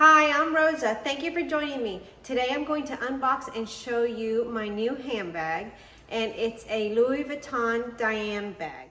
Hi, I'm Rosa. Thank you for joining me. Today I'm going to unbox and show you my new handbag, and it's a Louis Vuitton Diane bag.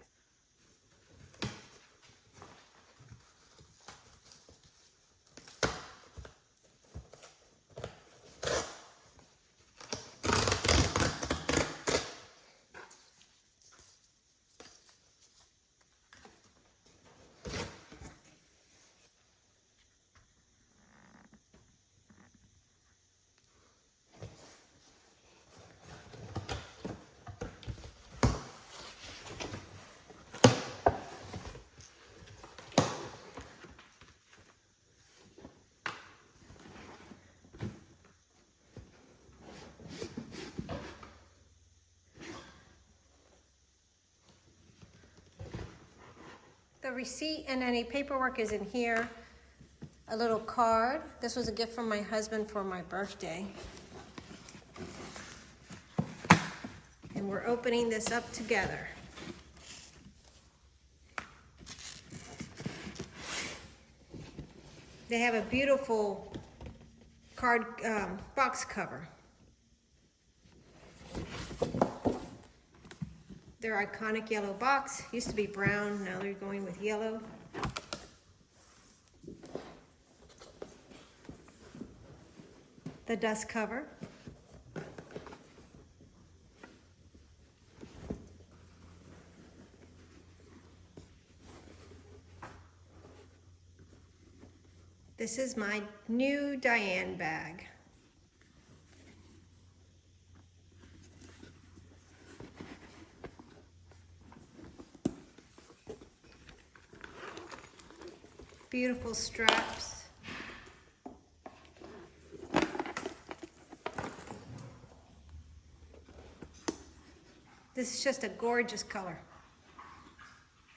The receipt and any paperwork is in here. A little card. This was a gift from my husband for my birthday. And we're opening this up together. They have a beautiful card box cover. Their iconic yellow box. Used to be brown, now they're going with yellow. The dust cover. This is my new Diane bag. Beautiful straps. This is just a gorgeous color.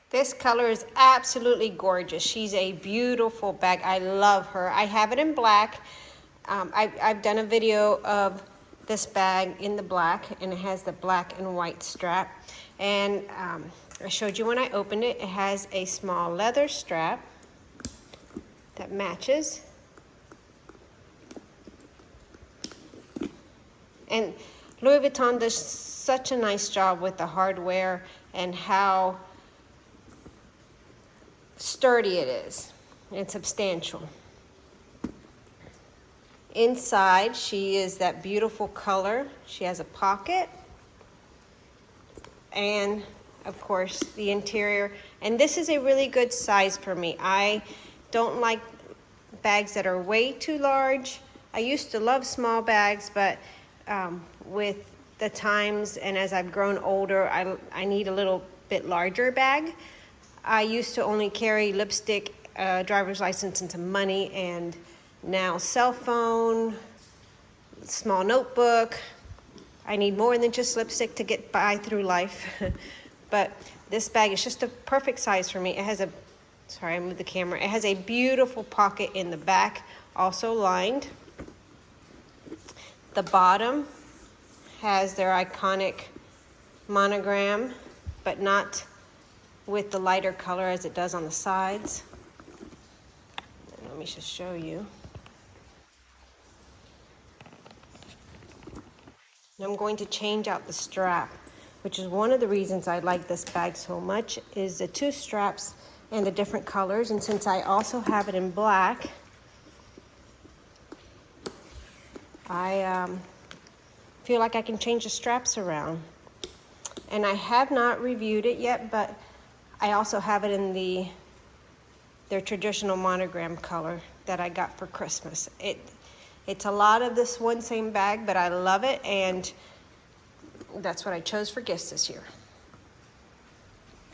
This color is absolutely gorgeous. She's a beautiful bag. I love her. I have it in black. I've done a video of this bag in the black, and it has the black and white strap. And I showed you when I opened it, it has a small leather strap that matches. And Louis Vuitton does such a nice job with the hardware and how sturdy it is and substantial. Inside, she is that beautiful color. She has a pocket and of course the interior. And this is a really good size for me. I don't like bags that are way too large. I used to love small bags, but with the times and as I've grown older, I need a little bit larger bag. I used to only carry lipstick, driver's license, and some money, and now cell phone, small notebook. I need more than just lipstick to get by through life. But this bag is just a perfect size for me. It has a, sorry, I moved the camera. It has a beautiful pocket in the back, also lined. The bottom has their iconic monogram, but not with the lighter color as it does on the sides. And let me just show you. And I'm going to change out the strap, which is one of the reasons I like this bag so much, is the two straps and the different colors. And since I also have it in black, I feel like I can change the straps around. And I have not reviewed it yet, but I also have it in their traditional monogram color that I got for Christmas. It's a lot of this one same bag, but I love it, and that's what I chose for gifts this year.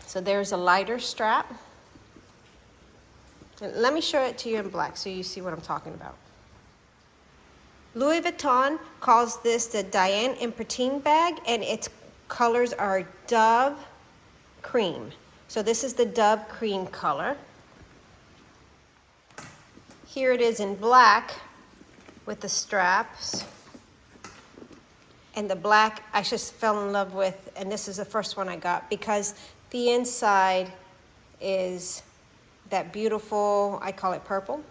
So there's a lighter strap. And let me show it to you in black so you see what I'm talking about. Louis Vuitton calls this the Diane Impretine bag, and its colors are Dove Cream. So this is the Dove Cream color. Here it is in black with the straps. And the black I just fell in love with, and this is the first one I got because the inside is that beautiful, I call it purple.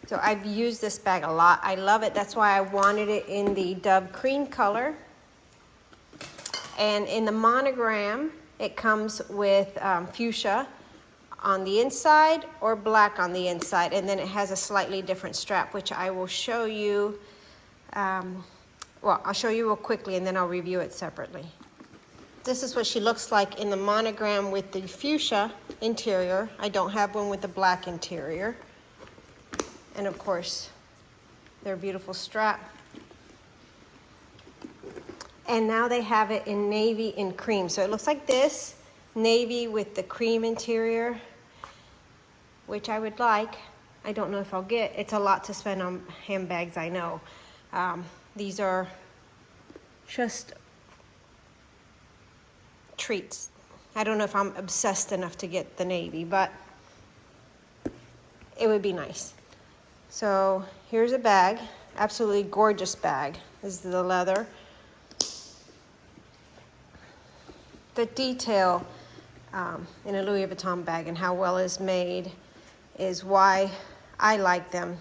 So I've used this bag a lot. I love it. That's why I wanted it in the Dove cream color. And in the monogram, it comes with fuchsia on the inside or black on the inside. And then it has a slightly different strap, which I will show you. Well, I'll show you real quickly and then I'll review it separately. This is what she looks like in the monogram with the fuchsia interior. I don't have one with the black interior. And of course, their beautiful strap. And now they have it in navy and cream. So it looks like this, navy with the cream interior, which I would like. I don't know if I'll get. It's a lot to spend on handbags, I know. These are just treats. I don't know if I'm obsessed enough to get the navy, but it would be nice. So here's a bag, absolutely gorgeous bag. This is the leather. The detail in a Louis Vuitton bag and how well it's made is why I like them.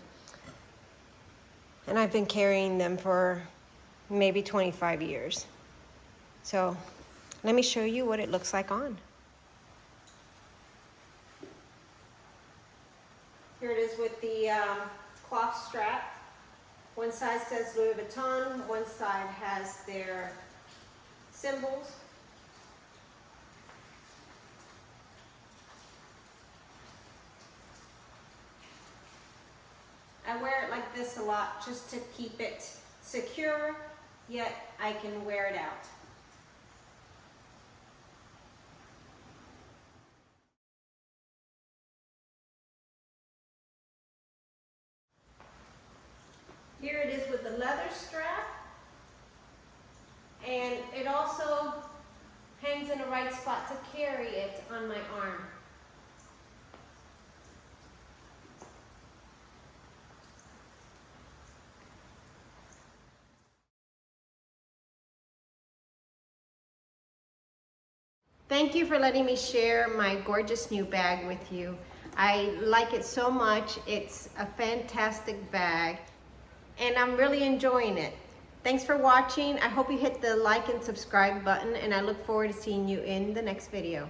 And I've been carrying them for maybe 25 years. So let me show you what it looks like on. Here it is with the cloth strap. One side says Louis Vuitton, one side has their symbols. I wear it like this a lot just to keep it secure, yet I can wear it out. Here it is with the leather strap, and it also hangs in the right spot to carry it on my arm. Thank you for letting me share my gorgeous new bag with you. I like it so much. It's a fantastic bag, and I'm really enjoying it. Thanks for watching. I hope you hit the like and subscribe button, and I look forward to seeing you in the next video.